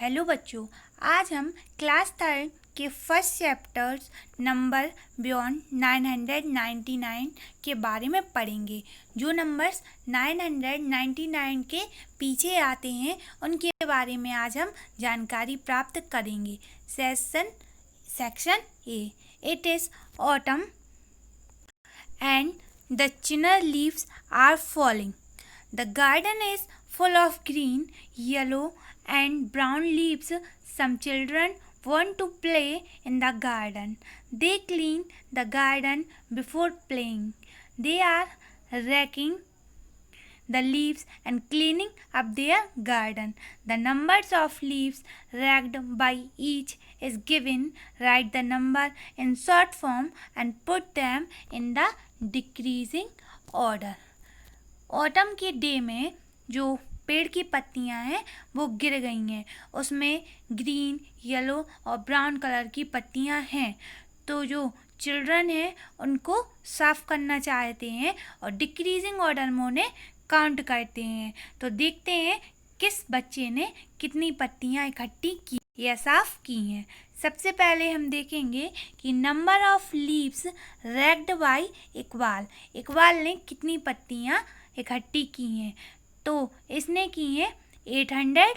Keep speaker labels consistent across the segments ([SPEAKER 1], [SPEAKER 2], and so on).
[SPEAKER 1] Hello बच्चों, आज हम क्लास थर्ड के फर्स्ट चैप्टर्स नंबर बियॉन्ड 999 के बारे में पढ़ेंगे। जो नंबर्स 999 के पीछे आते हैं उनके बारे में आज हम जानकारी प्राप्त करेंगे। Section A, it is autumn and the chinner leaves are falling. The garden is full of green, yellow and brown leaves. Some children want to play in the garden. They clean the garden before playing. They are raking the leaves and cleaning up their garden. The numbers of leaves raked by each is given. Write the number in short form and put them in the decreasing order. Autumn के day में जो पेड़ की पत्तियां हैं वो गिर गई हैं, उसमें ग्रीन, येलो और ब्राउन कलर की पत्तियां हैं। तो जो चिल्ड्रन हैं उनको साफ करना चाहते हैं और डिक्रीजिंग ऑर्डर में उन्हें काउंट करते हैं। तो देखते हैं किस बच्चे ने कितनी पत्तियां इकट्ठी की या साफ की हैं। सबसे पहले हम देखेंगे कि number of leaves raked by Iqbal. Iqbal ने कितनी पत्तियां इकट्ठी की हैं। तो इसने की हैं 800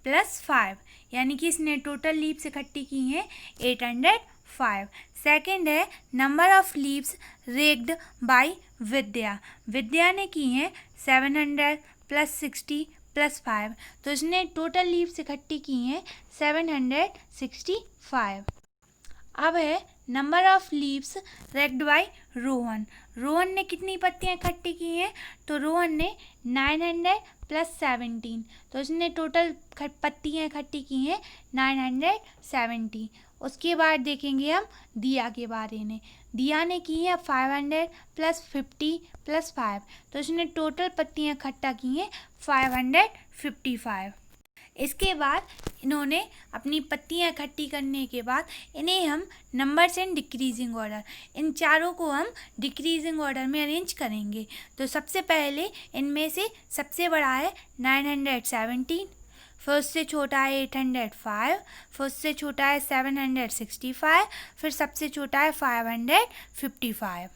[SPEAKER 1] + 5, यानी कि इसने टोटल लीव्स इकट्ठी की हैं 805। सेकंड है number of leaves raked by Vidya. Vidya ने की हैं 700 + 60 + 5, तो इसने टोटल लीव्स इकट्ठी की हैं 765। अब है number of leaves raked by Rohan. Rohan ने कितनी पत्तियां इकट्ठी की हैं, तो रोहन ने 900 + 17, तो इसने टोटल पत्तियां इकट्ठी की हैं 970। उसके बाद देखेंगे हम दिया के बारे में। दिया ने की है 500 + 50 + 5, तो इसने टोटल पत्तियां इकट्ठा की हैं 555। इसके बाद इन्होंने अपनी पत्तियां इकट्ठी करने के बाद इन्हें हम नंबर्स इन डिक्रीजिंग ऑर्डर, इन चारों को हम डिक्रीजिंग ऑर्डर में अरेंज करेंगे। तो सबसे पहले इनमें से सबसे बड़ा है 917, फिर उससे छोटा है 805, फिर उससे छोटा है 765, फिर सबसे छोटा है 555।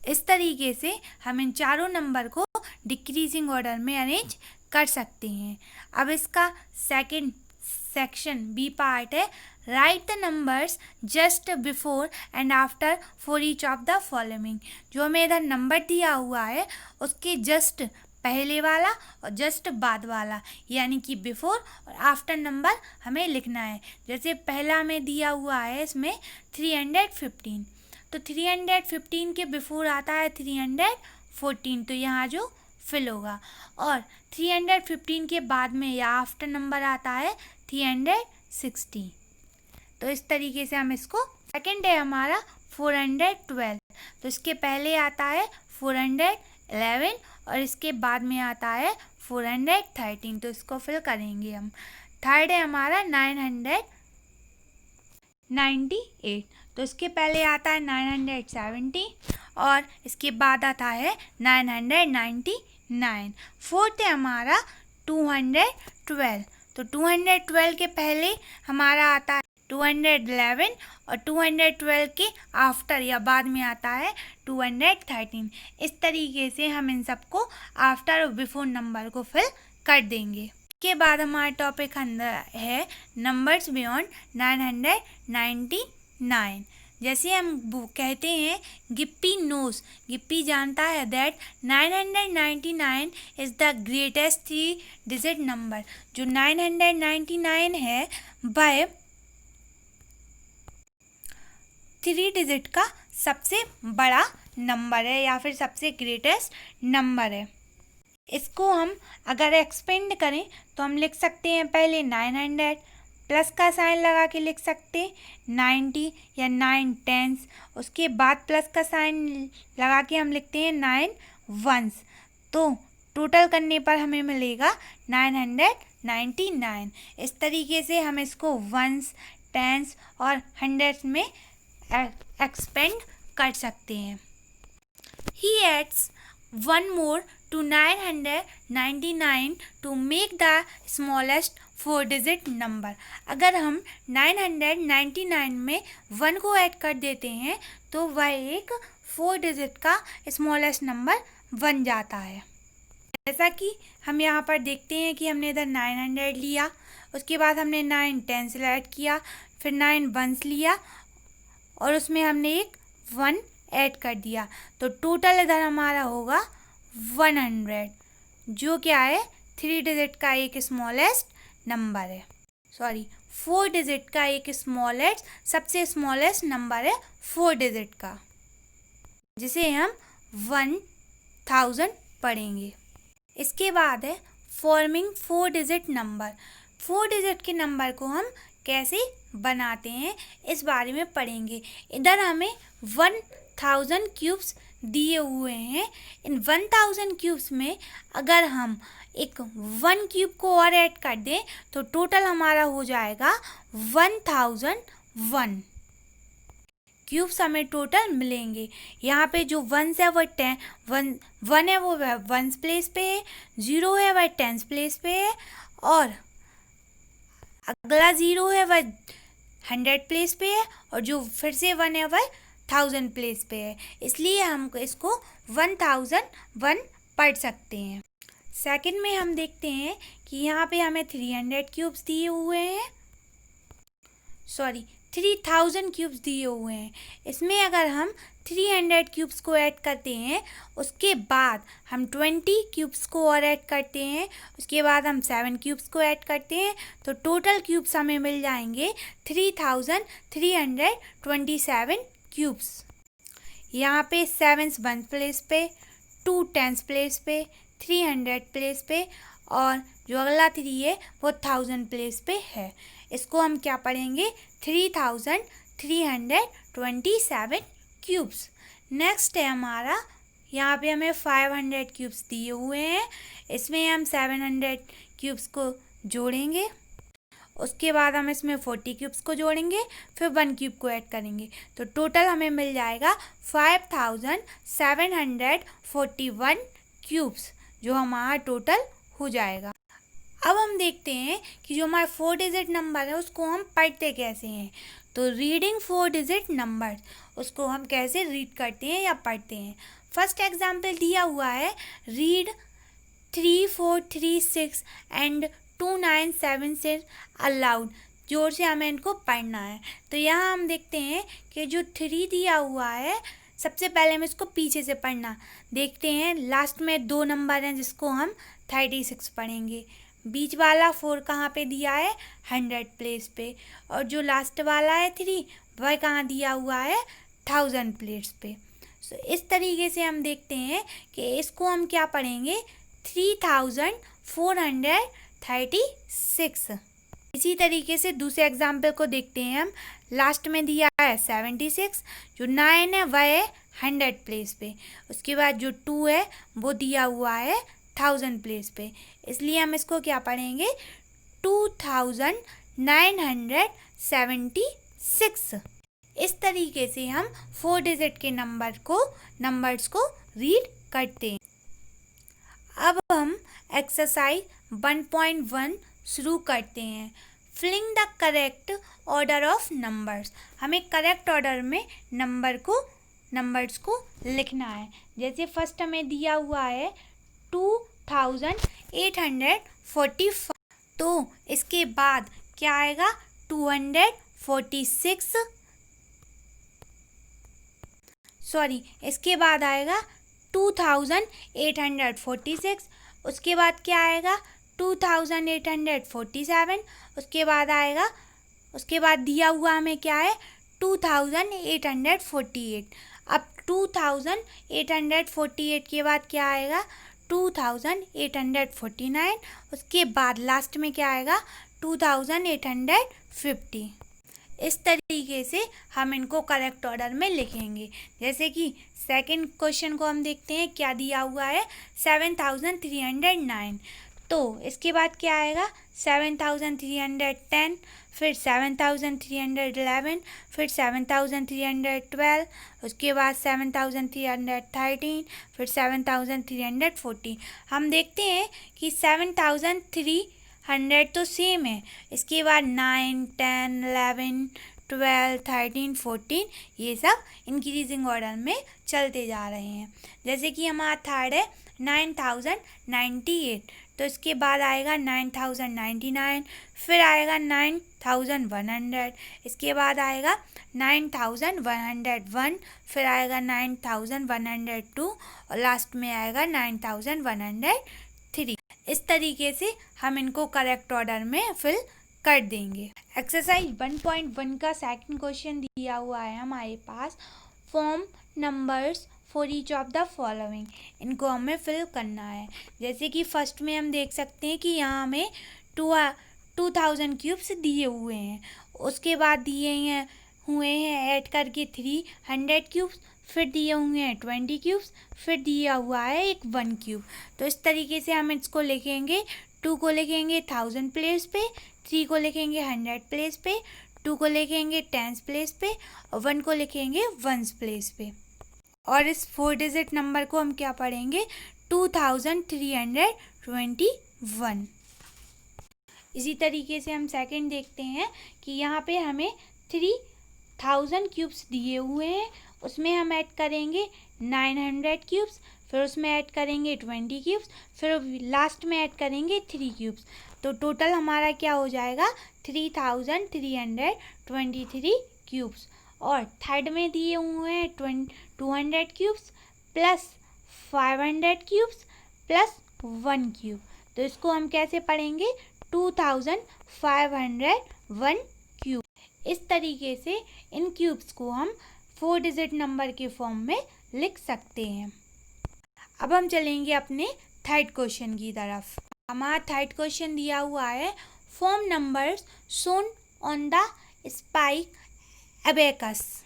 [SPEAKER 1] इस तरीके से हम इन चारों नंबर को डिक्रीजिंग ऑर्डर में अरेंज कर सकते हैं। अब इसका सेकंड सेक्शन बी पार्ट है, right the numbers just before and after for each of the following. जो हमें इधर नंबर दिया हुआ है उसके जस्ट पहले वाला और जस्ट बाद वाला, यानी कि बिफोर और आफ्टर नंबर हमें लिखना है। जैसे पहला हमें दिया हुआ है इसमें 315, तो 315 के बिफोर आता है 314, तो यहाँ जो फिल होगा। और 315 के बाद में या आफ्टर नंबर आता है 360। तो इस तरीके से हम इसको, सेकंड है हमारा 412, तो इसके पहले आता है 411 और इसके बाद में आता है 413, तो इसको फिल करेंगे हम। थर्ड है हमारा 998, तो इसके पहले आता है 970 और इसके बाद आता है 999। फोर्थ है हमारा 212, तो 212 के पहले हमारा आता है 211 और 212 के आफ्टर या बाद में आता है 213। इस तरीके से हम इन सबको आफ्टर और बिफोर नंबर को फिल कर देंगे। इसके बाद हमारा टॉपिक अंदर है नंबर्स बियॉन्ड 999। जैसे हम कहते हैं गिप्पी नोस, गिप्पी जानता है that 999 is the greatest 3 digit number. जो 999 है वह 3 डिजिट का सबसे बड़ा नंबर है या फिर सबसे ग्रेटेस्ट नंबर है। इसको हम अगर एक्सपेंड करें तो हम लिख सकते हैं पहले 900 प्लस का साइन लगा के लिख सकते हैं 90 या 9 टेंस, उसके बाद प्लस का साइन लगा के हम लिखते हैं 9 वंस। तो टोटल करने पर हमें मिलेगा 999। इस तरीके से हम इसको वंस, टेंस और हंड्रेड्स में एक्सपेंड कर सकते हैं। ही ads one more to 999 to make the smallest 4-digit number। अगर हम 999 में 1 को ऐड कर देते हैं तो वह एक 4 डिजिट का स्मॉलेस्ट नंबर बन जाता है। जैसा कि हम यहाँ पर देखते हैं कि हमने इधर 900 लिया, उसके बाद हमने 9 टेंस ऐड किया, फिर 9 वंस लिया और उसमें हमने एक 1 ऐड कर दिया, तो टोटल इधर हमारा होगा 100, जो क्या है 3 डिजिट का एक स्मॉलेस्ट नंबर है। 4 डिजिट का एक सबसे स्मॉलेस्ट नंबर है 4 डिजिट का, जिसे हम 1000 पढ़ेंगे। इसके बाद है फॉर्मिंग 4 डिजिट नंबर। 4 डिजिट के नंबर को हम कैसे बनाते हैं इस बारे में पढ़ेंगे। इधर हमें 1000 क्यूब्स दिए हुए हैं। इन 1000 क्यूब्स में अगर हम एक 1 क्यूब को और ऐड कर दें तो टोटल हमारा हो जाएगा 1001 क्यूब्स हमें टोटल मिलेंगे। यहाँ पे जो 1 है वो 1 है वो 1 प्लेस पे है, 0 है वह 10 प्लेस पे है, और अगला 0 है वह 100 प्लेस पे है, और जो फिर से 1 है वह 1000 प्लेस पे है। इसलिए हम इसको 1001 पढ़ सकते हैं। सेकंड में हम देखते हैं कि यहाँ पे हमें 300 क्यूब्स दिए हुए हैं, 3000 क्यूब्स दिए हुए हैं। इसमें अगर हम 300 क्यूब्स को ऐड करते हैं, उसके बाद हम 20 क्यूब्स को और ऐड करते हैं, उसके बाद हम 7 क्यूब्स को ऐड करते हैं, तो टोटल क्यूब्स हमें मिल जाएंगे 3327 क्यूब्स। यहाँ पे 7 1 प्लेस पे, 2 10 प्लेस पे, 300 प्लेस पे, और जो अगला 3 है वो 1000 प्लेस पे है। इसको हम क्या पढ़ेंगे 3327 क्यूब्स। नेक्स्ट है हमारा, यहाँ पे हमें 500 क्यूब्स दिए हुए हैं। इसमें हम 700 क्यूब्स को जोड़ेंगे, उसके बाद हम इसमें 40 क्यूब्स को जोड़ेंगे, फिर 1 क्यूब को ऐड करेंगे, तो टोटल हमें मिल जाएगा 5741 क्यूब्स, जो हमारा टोटल हो जाएगा। अब हम देखते हैं कि जो हमारा 4 डिजिट नंबर है उसको हम पढ़ते कैसे हैं। तो रीडिंग 4 डिजिट नंबर, उसको हम कैसे रीड करते हैं या पढ़ते हैं। फर्स्ट एग्जाम्पल दिया हुआ है, रीड 3436 एंड 2976 अलाउड। जोर से हमें इनको पढ़ना है। तो यहाँ हम देखते हैं कि जो 3 दिया हुआ है, सबसे पहले हम इसको पीछे से पढ़ना देखते हैं। लास्ट में 2 नंबर हैं जिसको हम 36 पढ़ेंगे। बीच वाला 4 कहाँ पे दिया है 100 प्लेस पे, और जो लास्ट वाला है 3 वह कहाँ दिया हुआ है 1000 प्लेस पे। तो इस तरीके से हम देखते हैं कि इसको हम क्या पढ़ेंगे 3436। इसी तरीके से दूसरे एग्जाम्पल को देखते हैं हम। लास्ट में दिया है 76, जो 9 है वह है 100 प्लेस पे, उसके बाद जो 2 है वो दिया हुआ है 1000 प्लेस पे, इसलिए हम इसको क्या पढ़ेंगे 2976। इस तरीके से हम 4 डिजिट के नंबर्स को रीड करते हैं। अब हम एक्सरसाइज 1.1 शुरू करते हैं। Filling the correct order of numbers. हमें करेक्ट ऑर्डर में नंबर्स को लिखना है। जैसे फर्स्ट हमें दिया हुआ है 2845, तो इसके बाद क्या आएगा 246, इसके बाद आएगा 2846, उसके बाद क्या आएगा 2847, उसके बाद दिया हुआ हमें क्या है 2848। अब 2848 के बाद क्या आएगा 2849, उसके बाद लास्ट में क्या आएगा 2850। इस तरीके से हम इनको करेक्ट ऑर्डर में लिखेंगे। जैसे कि सेकंड क्वेश्चन को हम देखते हैं, क्या दिया हुआ है 7309। तो इसके बाद क्या आएगा 7310, फिर 7311, फिर 7312, उसके बाद 7313, फिर 7314। हम देखते हैं कि 7300 तो सेम है, इसके बाद 9, 10, 11, 12, 13, 14 ये सब इंक्रीजिंग ऑर्डर में चलते जा रहे हैं। जैसे कि हमारा थर्ड है 9098, तो इसके बाद आएगा 9099, फिर आएगा 9100, इसके बाद आएगा 9101, फिर आएगा 9102 और लास्ट में आएगा 9103। इस तरीके से हम इनको करेक्ट ऑर्डर में फिल कर देंगे। एक्सरसाइज 1.1 का सेकंड क्वेश्चन दिया हुआ है हमारे पास, form numbers for each of the following. इनको हमें फिल करना है। जैसे कि फर्स्ट में हम देख सकते हैं कि यहाँ हमें 2000 क्यूब्स दिए हुए हैं, उसके बाद दिए हुए हैं ऐड करके 300 क्यूब्स, फिर दिए हुए हैं 20 क्यूब्स, फिर दिया हुआ है एक 1 क्यूब। तो इस तरीके से हम इसको लिखेंगे। 2 को लिखेंगे 1000 प्लेस पे, 3 को लिखेंगे 100 प्लेस पे, 2 को लिखेंगे 10 प्लेस पे और 1 को लिखेंगे 1 प्लेस पे। और इस 4 डिजिट नंबर को हम क्या पढ़ेंगे 2321। इसी तरीके से हम सेकंड देखते हैं कि यहाँ पे हमें 3000 क्यूब्स दिए हुए हैं, उसमें हम ऐड करेंगे 900 क्यूब्स, फिर उसमें ऐड करेंगे 20 क्यूब्स, फिर लास्ट में ऐड करेंगे 3 क्यूब्स। तो टोटल हमारा क्या हो जाएगा 3323 क्यूब्स। और थर्ड में दिए हुए हैं 200 cubes plus 500 cubes plus 1 cube. तो इसको हम कैसे पढ़ेंगे 2501 क्यूब। इस तरीके से इन क्यूब्स को हम 4 डिजिट नंबर के फॉर्म में लिख सकते हैं। अब हम चलेंगे अपने थर्ड क्वेश्चन की तरफ। हमारा थर्ड क्वेश्चन दिया हुआ है, form numbers shown on the spike abacus.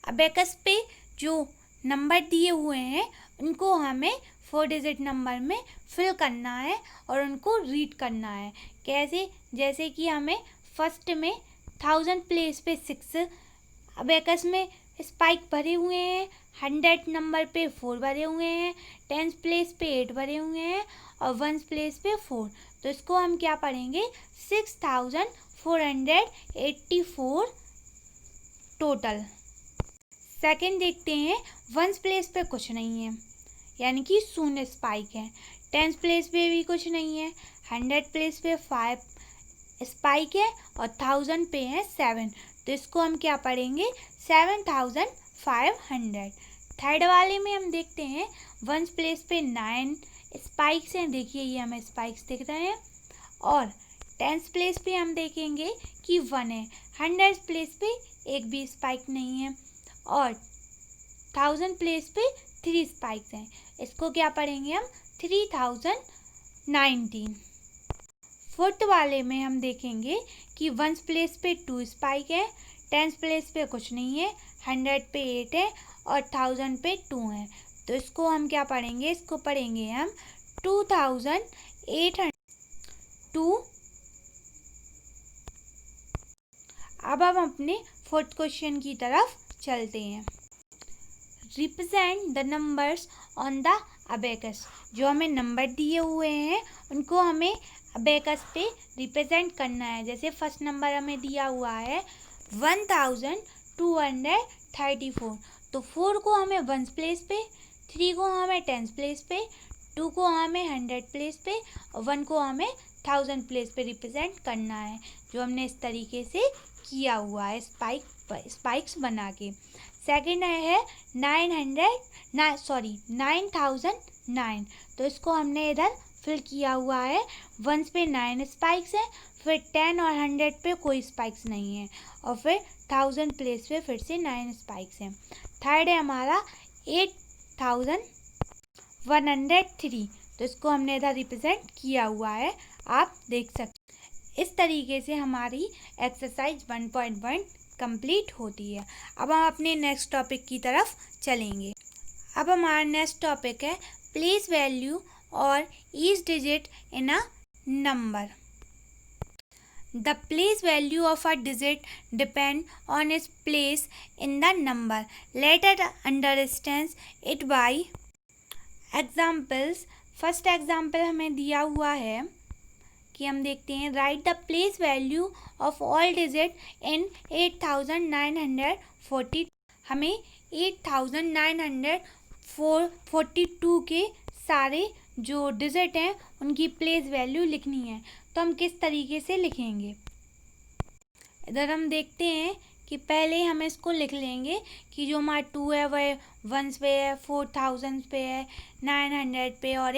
[SPEAKER 1] Abacus पे जो नंबर दिए हुए हैं उनको हमें 4 डिजिट नंबर में फिल करना है और उनको रीड करना है। कैसे? जैसे कि हमें फर्स्ट में 1000 प्लेस पे 6 अबेकस में स्पाइक भरे हुए हैं, 100 नंबर पे 4 भरे हुए हैं, 10 प्लेस पे 8 भरे हुए हैं और 1 प्लेस पे 4। तो इसको हम क्या पढ़ेंगे 6484 टोटल। सेकंड देखते हैं 1 प्लेस पे कुछ नहीं है, यानी कि 0 स्पाइक है। 10 प्लेस पे भी कुछ नहीं है, 100 प्लेस पे 5 स्पाइक है और 1000 पे है 7। तो इसको हम क्या पढ़ेंगे 7500। थर्ड वाले में हम देखते हैं 1 प्लेस पे 9 स्पाइक्स हैं, देखिए ये हमें स्पाइक्स दिख रहे हैं। और 10 प्लेस पे हम देखेंगे कि 1 है, 100 प्लेस पे एक भी स्पाइक नहीं है और 1000 प्लेस पे 3 स्पाइक्स हैं। इसको क्या पढ़ेंगे हम 3019। फोर्थ वाले में हम देखेंगे कि 1 प्लेस पे 2 स्पाइक है, 10 प्लेस पे कुछ नहीं है, 100 पे 8 है और 1000 पे 2 है। तो इसको हम क्या पढ़ेंगे, इसको पढ़ेंगे हम 2802। अब हम अपने फोर्थ क्वेश्चन की तरफ चलते हैं। Represent the numbers on the abacus. जो हमें नंबर दिए हुए हैं उनको हमें अबेकस पे रिप्रेजेंट करना है। जैसे फर्स्ट नंबर हमें दिया हुआ है 1234, तो 4 को हमें 1 प्लेस पे, 3 को हमें 10 प्लेस पे, 2 को हमें 100 प्लेस पे और 1 को हमें 1000 प्लेस पे रिप्रेजेंट करना है, जो हमने इस तरीके से किया हुआ है स्पाइक्स बना के। सेकेंड है 9009, तो इसको हमने इधर फिल किया हुआ है। 1 पे 9 स्पाइक्स हैं, फिर 10 और 100 पे कोई स्पाइक्स नहीं है और फिर 1000 प्लेस पे फिर से 9 स्पाइक्स हैं। थर्ड है हमारा 8103, तो इसको हमने इधर रिप्रेजेंट किया हुआ है, आप देख सकते। इस तरीके से हमारी एक्सरसाइज 1.1 कंप्लीट होती है। अब हम अपने नेक्स्ट टॉपिक की तरफ चलेंगे। अब हमारा नेक्स्ट टॉपिक है place value or each digit in a number. The place value of a digit depend on its place in the number. Let us understand it by examples. First example हमें दिया हुआ है कि हम देखते हैं, right the place value of all digit in 8942. हमें 8942 के सारे जो डिजिट हैं उनकी प्लेस वैल्यू लिखनी है. तो हम किस तरीके से लिखेंगे, इधर हम देखते हैं कि पहले हम इसको लिख लेंगे कि जो हमारा 2 है वह 1s पे है, 4000 पे है, 900 पे और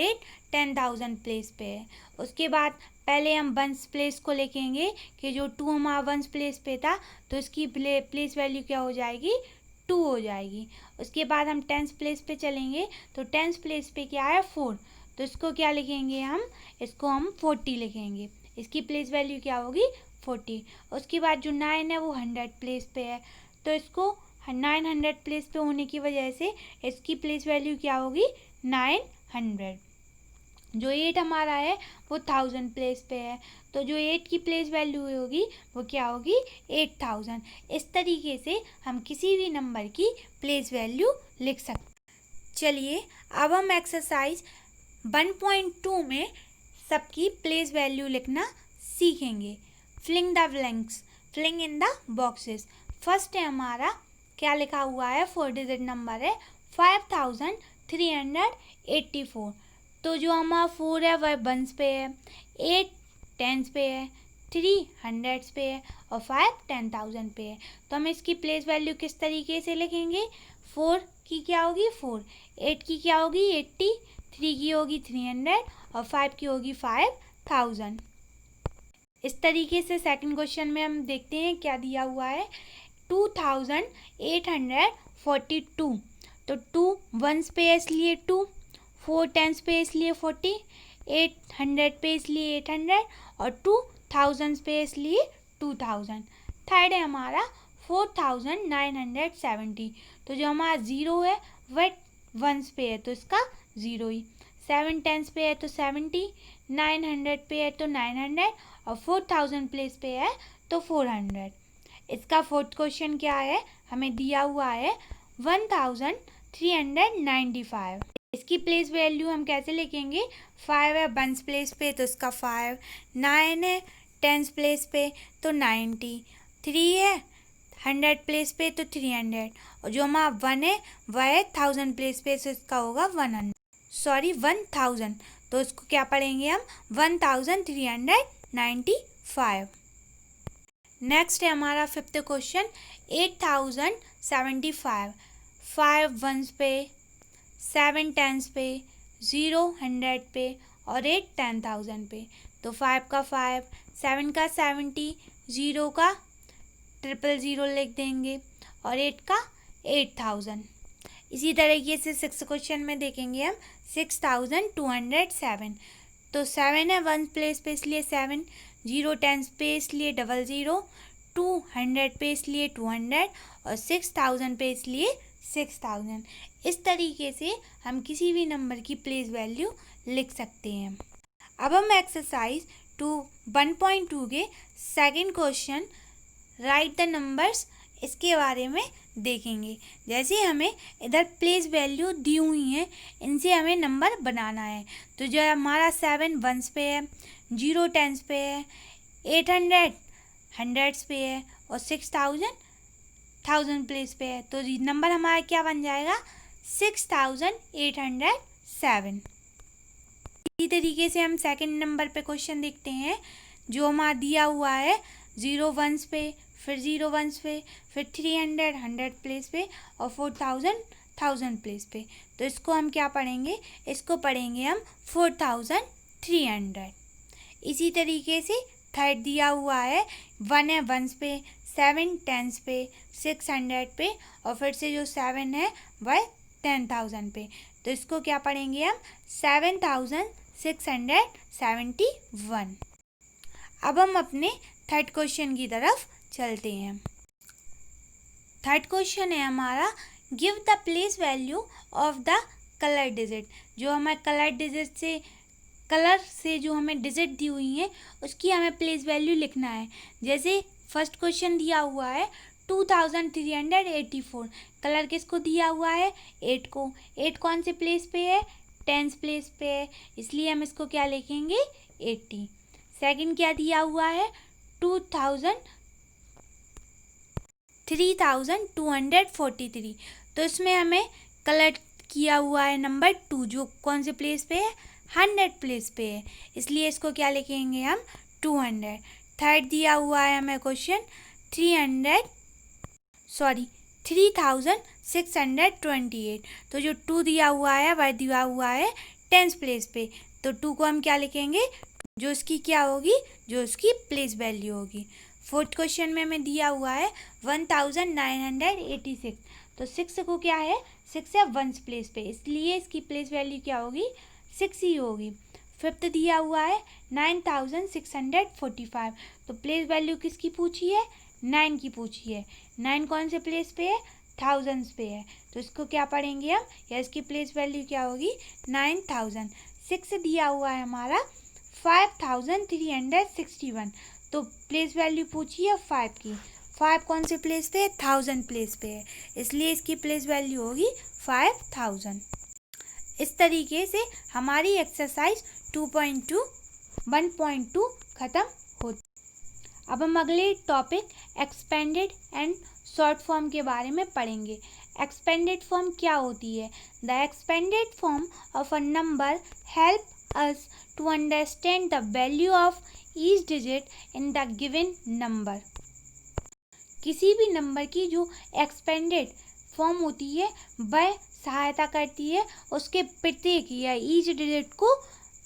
[SPEAKER 1] 10,000 प्लेस पे है. उसके बाद पहले हम 1s प्लेस को लिखेंगे कि जो 2 हमारा 1s प्लेस पे था तो इसकी प्लेस वैल्यू क्या हो जाएगी, 2 हो जाएगी. उसके बाद हम 10s प्लेस पे चलेंगे तो 10s प्लेस पे क्या है, 4. तो इसको क्या लिखेंगे हम, इसको हम 40 लिखेंगे. इसकी प्लेस वैल्यू क्या होगी, 40. उसके बाद जो 9 है वो 100 प्लेस पे है तो इसको 900 प्लेस पे होने की वजह से इसकी प्लेस वैल्यू क्या होगी, 900. जो 8 हमारा है वो 1000 प्लेस पे है तो जो 8 की प्लेस वैल्यू होगी वो क्या होगी, 8000. इस तरीके से हम किसी भी नंबर की प्लेस वैल्यू लिख सकते. चलिए अब हम एक्सरसाइज 1.2 में सबकी प्लेस वैल्यू लिखना सीखेंगे. Filling the blanks, filling in the boxes. First है हमारा क्या लिखा हुआ है, 4 डिजिट नंबर है 5384. तो जो हमारा 4 है वह 1s पे है, 8 10s पे है, 3 100s पे है और 5 10,000 पे है. तो हम इसकी प्लेस वैल्यू किस तरीके से लिखेंगे, 4 की क्या होगी 4, 8 की क्या होगी 80, 3 की होगी 300 और 5 की होगी 5000. इस तरीके से सेकंड क्वेश्चन में हम देखते हैं क्या दिया हुआ है, 2842. तो 2 1s पे है इसलिए 2, 4 10s पे इसलिए 40, 8 100 पे इसलिए 800 और 2 1000 पे इसलिए 2000. थर्ड है हमारा 4970. तो जो हमारा 0 है वह 1s पे है तो इसका 0 ही, 7 10s पे है तो 70, 900 पे है तो 900 और 4000 प्लेस पे है तो 400. इसका फोर्थ क्वेश्चन क्या है, हमें दिया हुआ है 1395. इसकी प्लेस वैल्यू हम कैसे लिखेंगे, 5 है 1s प्लेस पे तो इसका 5, 9 है 10s प्लेस पे तो 90, 3 है 100 प्लेस पे तो 300 और जो हमारा 1 है वह है 1000 प्लेस पे तो इसका होगा 1000. तो इसको क्या पढ़ेंगे हम, 1395. नेक्स्ट है हमारा फिफ्थ क्वेश्चन 8075. 5 1s पे, 7 10s पे, 0 100 पे और 8 10,000 पे. तो 5 का 5, 7 का 70, 0 का 000 लिख देंगे और 8 का 8000. इसी तरीके से सिक्स क्वेश्चन में देखेंगे हम 6207. तो 7 है 1 प्लेस पे इसलिए 7, 0 10s पे इसलिए 00, 200 पे इसलिए 200 और 6000 पे इसलिए 6000. इस तरीके से हम किसी भी नंबर की प्लेस वैल्यू लिख सकते हैं. अब हम एक्सरसाइज 1.2 के second question right the numbers इसके बारे में देखेंगे. जैसे हमें इधर प्लेस वैल्यू दी हुई हैं इनसे हमें नंबर बनाना है. तो जो हमारा 7 1s पे है, 0 10s पे है, 800 100s पे है और 6000 1000 प्लेस पे है. तो नंबर हमारा क्या बन जाएगा, 6807. इसी तरीके से हम सेकंड नंबर पे क्वेश्चन देखते हैं जो हमारा दिया हुआ है 0 1s पे, फिर 0 1s पे, फिर 300 100 प्लेस पे और 4000 1000 प्लेस पे. तो इसको हम क्या पढ़ेंगे, इसको पढ़ेंगे हम 4300. इसी तरीके से थर्ड दिया हुआ है 1 है 1s पे, 7 10s पे, 600 पे और फिर से जो 7 है वह 10,000 पे. तो इसको क्या पढ़ेंगे हम, 7671. अब हम अपने थर्ड क्वेश्चन की तरफ चलते हैं. थर्ड क्वेश्चन है हमारा give the place value of the colour digit, जो हमें कलर से जो हमें डिजिट दी हुई हैं उसकी हमें प्लेस वैल्यू लिखना है। जैसे फर्स्ट क्वेश्चन दिया हुआ है 2384, कलर किसको दिया हुआ है? 8 को। 8 कौन से प्लेस पे है? 10th प्लेस पे है, इसलिए हम इसको क्या लिखेंगे? 80। सेकंड क्या दिया हुआ है? 3243, तो इसमें हमें कलर किया हुआ है नंबर 2, जो कौन से प्लेस पे है? 100 प्लेस पे है, इसलिए इसको क्या लिखेंगे हम? 200। थर्ड दिया हुआ है हमें क्वेश्चन 3628, तो जो 2 दिया हुआ है वह दिया हुआ है 10th प्लेस पे, तो 2 को हम क्या लिखेंगे? जो इसकी क्या होगी? जो इसकी प्लेस वैल्यू होगी। फोर्थ क्वेश्चन में हमें दिया हुआ है 1986, तो 6 को क्या है? 6 है 1st प्लेस पे, इसलिए इसकी प्लेस वैल्यू क्या होगी? 6 ही होगी। फिफ्थ दिया हुआ है 9645, तो प्लेस वैल्यू किसकी पूछी है? 9 की पूछी है। 9 कौन से प्लेस पे है? 1000 पे है, तो इसको क्या पढ़ेंगे हम? या इसकी प्लेस वैल्यू क्या होगी? 9000। 6 दिया हुआ है हमारा 5361, तो प्लेस वैल्यू पूछी है 5 की। 5 कौन से प्लेस पे है? 1000 प्लेस पे है, इसलिए इसकी प्लेस वैल्यू होगी 5000। इस तरीके से हमारी एक्सरसाइज 1.2 ख़त्म होती। अब हम अगले topic expanded and short form के बारे में पढ़ेंगे। एक्सपेंडेड फॉर्म क्या होती है? The expanded form of a number help us to understand the value of each digit in the given number. किसी भी नंबर की जो एक्सपेंडेड फॉर्म होती है वह सहायता करती है उसके प्रत्येक या ईच डिजिट को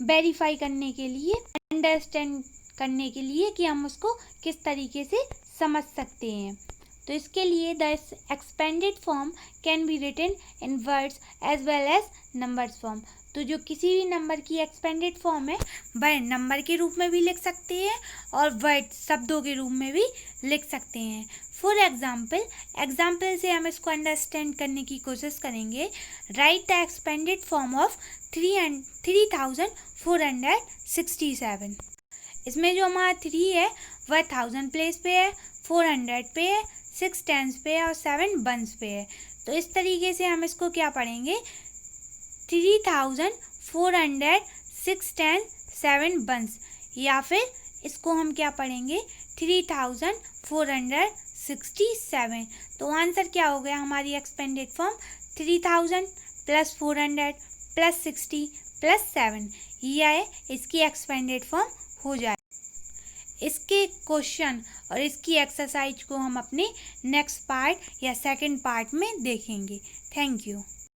[SPEAKER 1] वेरीफाई करने के लिए, अंडरस्टैंड करने के लिए कि हम उसको किस तरीके से समझ सकते हैं। तो इसके लिए the expanded form can be written in words as well as numbers form. तो जो किसी भी नंबर की एक्सपेंडेड फॉर्म है वह नंबर के रूप में भी लिख सकते हैं और वर्ड शब्दों के रूप में भी लिख सकते हैं। फॉर एग्जाम्पल से हम इसको अंडरस्टैंड करने की कोशिश करेंगे। Right the expanded form of 3467। इसमें जो हमारा 3 है वह 1000 प्लेस पे है, 400 पे है, 6 10s पे है और 7 1s पे है। तो इस तरीके से हम इसको क्या पढ़ेंगे? 3400, 6 10 7 1s, या फिर इसको हम क्या पढ़ेंगे? 3467। तो आंसर क्या हो गया हमारी एक्सपेंडेड फॉर्म? 3000 + 400 + 60 + 7, यह इसकी एक्सपेंडेड फॉर्म हो जाए। इसके क्वेश्चन और इसकी एक्सरसाइज को हम अपने नेक्स्ट पार्ट या सेकंड पार्ट में देखेंगे। Thank you.